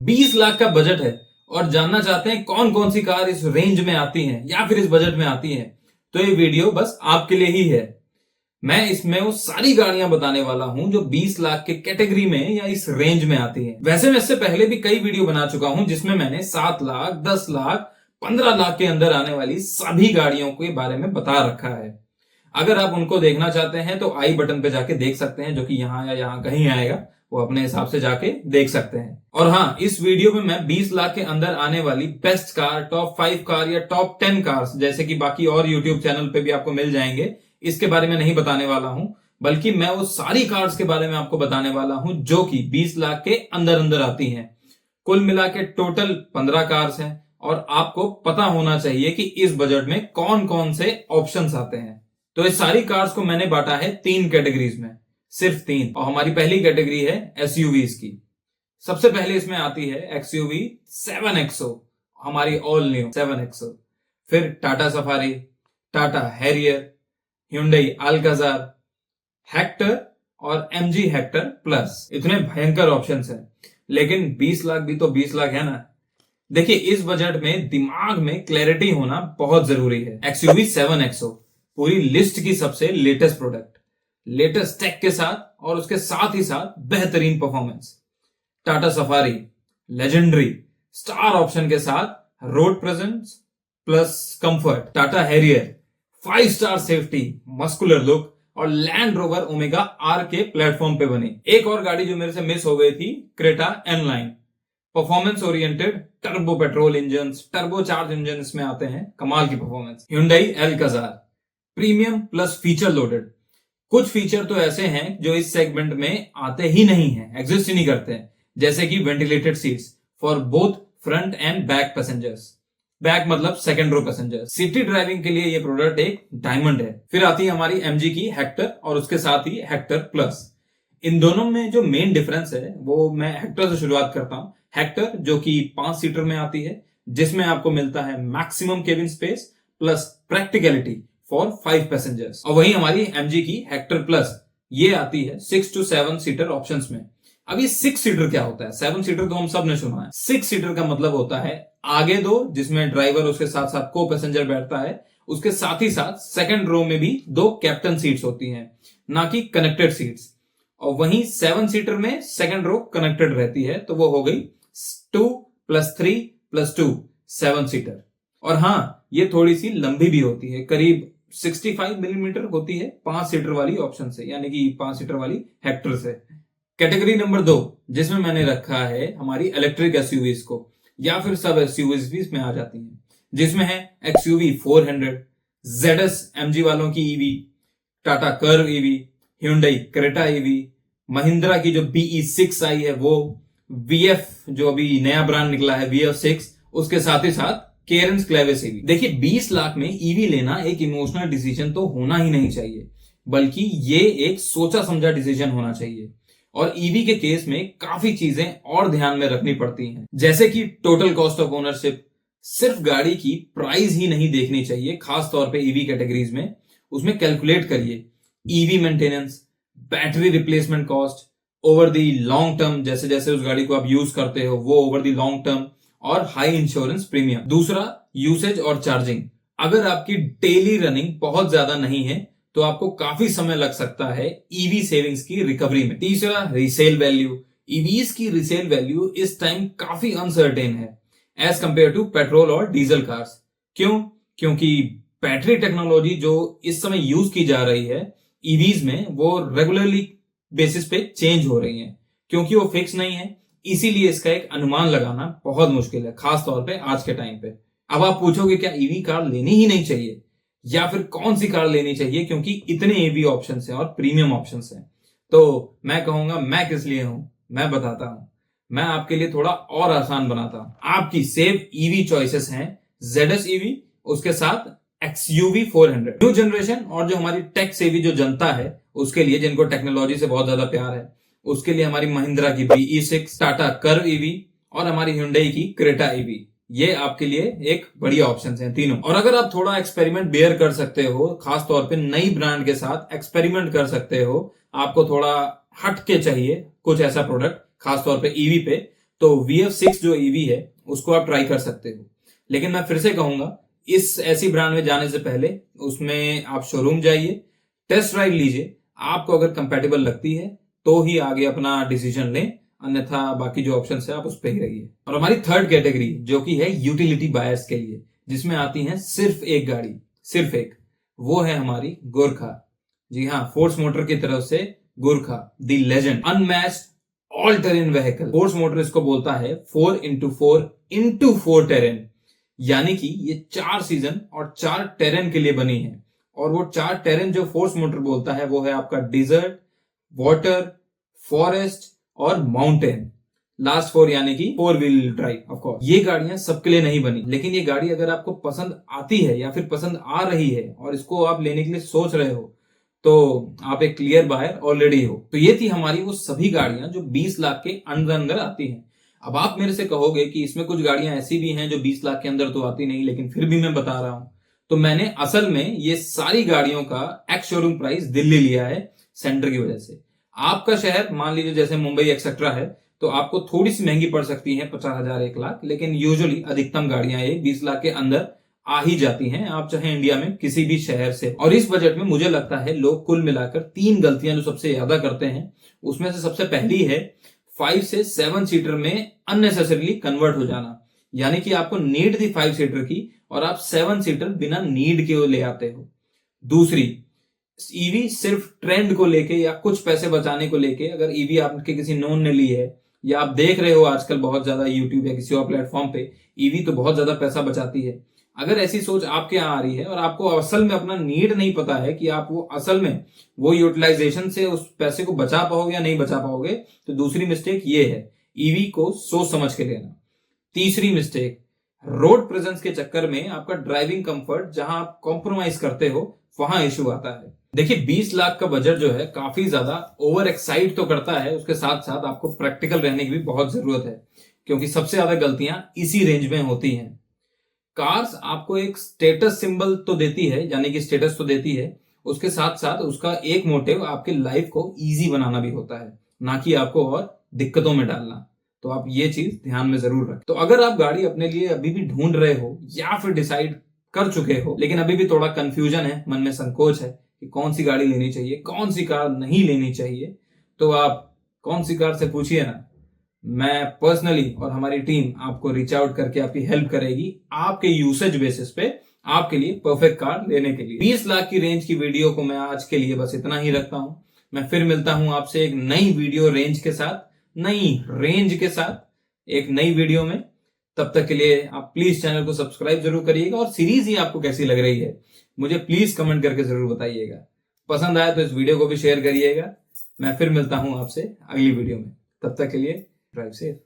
20 लाख का बजट है और जानना चाहते हैं कौन कौन सी कार इस रेंज में आती हैं या फिर इस बजट में आती हैं, तो ये वीडियो बस आपके लिए ही है। मैं इसमें वो सारी गाड़ियां बताने वाला हूं जो 20 लाख के कैटेगरी में या इस रेंज में आती हैं। वैसे मैं इससे पहले भी कई वीडियो बना चुका हूं जिसमें मैंने 7 लाख, 10 लाख, 15 लाख के अंदर आने वाली सभी गाड़ियों के बारे में बता रखा है। अगर आप उनको देखना चाहते हैं तो आई बटन पे जाके देख सकते हैं, जो कि यहां या यहां कहीं आएगा, वो अपने हिसाब से जाके देख सकते हैं। और हाँ, इस वीडियो में मैं 20 लाख के अंदर आने वाली बेस्ट कार, टॉप 5 कार या टॉप 10 कार्स, जैसे कि बाकी और यूट्यूब चैनल पे भी आपको मिल जाएंगे, इसके बारे में नहीं बताने वाला हूं, बल्कि मैं वो सारी कार्स के बारे में आपको बताने वाला हूं जो कि 20 लाख के अंदर अंदर आती हैं। कुल मिला के टोटल 15 कार्स हैं और आपको पता होना चाहिए कि इस बजट में कौन कौन से ऑप्शंस आते हैं। तो इस सारी कार्स को मैंने बांटा है 3 कैटेगरीज में, सिर्फ 3। और हमारी पहली कैटेगरी है एसयूवीज की। सबसे पहले इसमें आती है एक्सयूवी 7XO, हमारी ऑल न्यू 7XO। फिर Tata safari, Tata Harrier, Hyundai Alcazar, Hector और MG हेक्टर प्लस। इतने भयंकर ऑप्शंस हैं, लेकिन 20 लाख भी तो 20 लाख है ना। देखिए, इस बजट में दिमाग में क्लैरिटी होना बहुत जरूरी है। एक्सयूवी 7XO पूरी लिस्ट की सबसे लेटेस्ट प्रोडक्ट, लेटेस्ट टेक के साथ और उसके साथ ही साथ बेहतरीन performance. Tata safari legendary star option के साथ road presence plus comfort. Tata Harrier 5 star safety, muscular look और लैंड रोवर ओमेगा आर के प्लेटफॉर्म पे बनी। एक और गाड़ी जो मेरे से मिस हो गई थी, Creta N line. Performance oriented turbo petrol engine, turbo charge engine इसमें आते हैं, कमाल की performance. Hyundai Alcazar premium plus feature loaded. कुछ फीचर तो ऐसे हैं जो इस सेगमेंट में आते ही नहीं हैं, एग्जिस्ट ही नहीं करते हैं, जैसे कि ventilated seats for both front and back passengers. Back मतलब second row passenger. City driving के लिए ये प्रोडक्ट एक डायमंड है। फिर आती है हमारी MG की हेक्टर और उसके साथ ही हेक्टर प्लस। इन दोनों में जो मेन डिफरेंस है वो मैं हेक्टर से शुरुआत करता हूं। हेक्टर जो कि 5 सीटर में आती है, जिसमें आपको मिलता है maximum cabin space plus practicality for 5 passengers. और वही हमारी MG की हेक्टर प्लस, ये आती है 6 to 7 सीटर ऑप्शंस में। अब ये 6 सीटर क्या होता है? 7 सीटर तो हम सब ने सुना है। 6 सीटर का मतलब होता है आगे 2 जिसमें ड्राइवर उसके साथ साथ को पैसेंजर बैठता है, उसके साथ ही साथ सेकंड रो में भी 2 कैप्टन सीट्स होती हैं, ना कि कनेक्टेड सीट्स। और वहीं 7 सीटर में सेकंड रो कनेक्टेड रहती है, तो वो हो गई 2 + 3 + 2 7 सीटर। और हाँ, ये थोड़ी सी लंबी भी होती है, करीब 65 मिलीमीटर होती है 5 सीटर वाली ऑप्शन से, यानी कि 5 सीटर वाली हेक्टर से। कैटेगरी नंबर 2 जिसमें मैंने रखा है हमारी इलेक्ट्रिक एसयूवीज को, या फिर सब एसयूवीज भी इसमें आ जाती हैं, जिसमें है एक्सयूवी 400, ZS MG वालों की EV, Tata Curvv EV, Hyundai Creta EV, Mahindra की जो BE6 आई है वो, VF जो अभी नया ब्रांड निकला है VF6, उसके साथ ही साथ केरेंस क्लेविस ईवी। देखिए, 20 लाख में ईवी लेना एक इमोशनल डिसीजन तो होना ही नहीं चाहिए, बल्कि ये एक सोचा समझा डिसीजन होना चाहिए। और ईवी के केस में काफी चीजें और ध्यान में रखनी पड़ती हैं, जैसे कि टोटल कॉस्ट ऑफ ओनरशिप। सिर्फ गाड़ी की प्राइस ही नहीं देखनी चाहिए, खास तौर पे ईवी कैटेगरीज में। उसमें कैलकुलेट करिए EV maintenance, battery replacement cost over the long term, जैसे जैसे उस गाड़ी को आप यूज करते हो वो ओवर द लॉन्ग टर्म, और हाई इंश्योरेंस प्रीमियम। दूसरा, यूसेज और चार्जिंग। अगर आपकी डेली रनिंग बहुत ज्यादा नहीं है तो आपको काफी समय लग सकता है ईवी सेविंग्स की रिकवरी में। तीसरा, रीसेल वैल्यू। ईवीज की रीसेल वैल्यू इस टाइम काफी अनसर्टेन है एज कंपेयर टू पेट्रोल और डीजल कार्स। क्यों? क्योंकि बैटरी टेक्नोलॉजी जो इस समय यूज की जा रही है ईवीज में, वो रेगुलरली बेसिस पे चेंज हो रही है। क्योंकि वो फिक्स नहीं है, इसीलिए इसका एक अनुमान लगाना बहुत मुश्किल है, खास तौर पे आज के टाइम पे। अब आप पूछोगे क्या ईवी कार लेनी ही नहीं चाहिए, या फिर कौन सी कार लेनी चाहिए क्योंकि इतने ईवी ऑप्शंस हैं और प्रीमियम ऑप्शंस हैं? तो मैं कहूंगा, मैं किस लिए हूं मैं बताता हूं। मैं आपके लिए थोड़ा और आसान बनाता हूं। आपकी सेफ ईवी चॉइसेस हैं ZS ईवी, उसके साथ XUV 400 न्यू जनरेशन, और जो हमारी टेक सेवी जो जनता है उसके लिए, जिनको टेक्नोलॉजी से बहुत ज्यादा प्यार है, उसके लिए हमारी महिंद्रा की BE6, टाटा कर्व ईवी और हमारी Hyundai की क्रेटा ईवी। ये आपके लिए एक बढ़िया ऑप्शन हैं तीनों। और अगर आप थोड़ा एक्सपेरिमेंट बेयर कर सकते हो, खास तौर पे नई ब्रांड के साथ एक्सपेरिमेंट कर सकते हो, आपको थोड़ा हट के चाहिए कुछ ऐसा प्रोडक्ट खास तौर पे ईवी पे, तो VF6 जो ईवी है उसको आप ट्राई कर सकते हो। लेकिन मैं फिर से कहूंगा, इस ऐसी ब्रांड में जाने से पहले उसमें आप शोरूम जाइए, टेस्ट राइड लीजिए, आपको अगर कंपैटिबल लगती है तो ही आगे अपना डिसीजन लें, अन्यथा बाकी जो ऑप्शन है आप उस पर ही रहिए। और हमारी थर्ड कैटेगरी जो कि है यूटिलिटी बायर्स के लिए, जिसमें आती है सिर्फ एक गाड़ी, सिर्फ एक, वो है हमारी गोरखा। जी हाँ, फोर्स मोटर की तरफ से Gorkha the legend unmatched all terrain vehicle. Force motor इसको बोलता है 4x4x4 टेरेन, यानी कि ये 4 सीजन और 4 टेरेन के लिए बनी है। और वो 4 टेरेन जो फोर्स मोटर बोलता है वो है आपका डिजर्ट, वाटर, फॉरेस्ट और माउंटेन। लास्ट 4 यानी कि 4 व्हील ड्राइव। ऑफ कोर्स ये गाड़ियां सबके लिए नहीं बनी, लेकिन ये गाड़ी अगर आपको पसंद आती है या फिर पसंद आ रही है और इसको आप लेने के लिए सोच रहे हो, तो आप एक क्लियर बायर ऑलरेडी हो। तो ये थी हमारी वो सभी गाड़ियां जो 20 लाख के अंदर अंदर आती हैं। अब आप मेरे से कहोगे कि इसमें कुछ गाड़ियां ऐसी भी हैं जो 20 लाख के अंदर तो आती नहीं, लेकिन फिर भी मैं बता रहा हूं। तो मैंने असल में ये सारी गाड़ियों का एक्स शोरूम प्राइस दिल्ली लिया है सेंटर की वजह से। आपका शहर मान लीजिए जैसे मुंबई एक्सेट्रा है, तो आपको थोड़ी सी महंगी पड़ सकती है, 50,000 1 लाख, लेकिन यूजुअली अधिकतम गाड़ियां ये 20 लाख के अंदर आ ही जाती हैं, आप चाहे इंडिया में किसी भी शहर से। और इस बजट में मुझे लगता है लोग कुल मिलाकर 3 गलतियां जो सबसे ज्यादा करते हैं, उसमें से सबसे पहली है 5 से 7 सीटर में अननेसेसरीली कन्वर्ट हो जाना। यानी कि आपको नीड थी 5 सीटर की और आप 7 सीटर बिना नीड के ले आते हो। दूसरी, ईवी सिर्फ ट्रेंड को लेके या कुछ पैसे बचाने को लेके, अगर ईवी आपके किसी नोन ने ली है या आप देख रहे हो आजकल बहुत ज्यादा यूट्यूब या किसी और प्लेटफॉर्म पे ईवी तो बहुत ज्यादा पैसा बचाती है, अगर ऐसी सोच आपके यहां आ रही है और आपको असल में अपना नीड नहीं पता है कि आप वो असल में वो यूटिलाइजेशन से उस पैसे को बचा पाओगे या नहीं बचा पाओगे, तो दूसरी मिस्टेक ये है, ईवी को सोच समझ के लेना। तीसरी मिस्टेक, रोड प्रेजेंस के चक्कर में आपका ड्राइविंग कंफर्ट जहां आप कॉम्प्रोमाइज करते हो वहां इश्यू आता है। देखिए 20 लाख का बजट जो है काफी ज्यादा ओवर एक्साइट तो करता है, उसके साथ साथ आपको प्रैक्टिकल रहने की भी बहुत जरूरत है, क्योंकि सबसे ज्यादा गलतियां इसी रेंज में होती हैं। कार्स आपको एक स्टेटस सिंबल तो देती है, यानी कि स्टेटस तो देती है, उसके साथ साथ उसका एक मोटिव आपके लाइफ को इजी बनाना भी होता है, ना कि आपको और दिक्कतों में डालना। तो आप ये चीज ध्यान में जरूर रखें। तो अगर आप गाड़ी अपने लिए अभी भी ढूंढ रहे हो या फिर डिसाइड कर चुके हो, लेकिन अभी भी थोड़ा कंफ्यूजन है, मन में संकोच है कि कौन सी गाड़ी लेनी चाहिए, कौन सी कार नहीं लेनी चाहिए, तो आप कौन सी कार से पूछिए ना, मैं पर्सनली और हमारी टीम आपको रीच आउट करके आपकी हेल्प करेगी आपके यूसेज बेसिस पे आपके लिए परफेक्ट कार लेने के लिए। 20 लाख की रेंज की वीडियो को मैं आज के लिए बस इतना ही रखता हूं। मैं फिर मिलता हूं आपसे एक नई वीडियो रेंज के साथ, नई रेंज के साथ एक नई वीडियो में। तब तक के लिए आप प्लीज चैनल को सब्सक्राइब जरूर करिएगा, और सीरीज ही आपको कैसी लग रही है मुझे प्लीज कमेंट करके जरूर बताइएगा। पसंद आया तो इस वीडियो को भी शेयर करिएगा। मैं फिर मिलता हूं आपसे अगली वीडियो में, तब तक के लिए ड्राइव सेफ।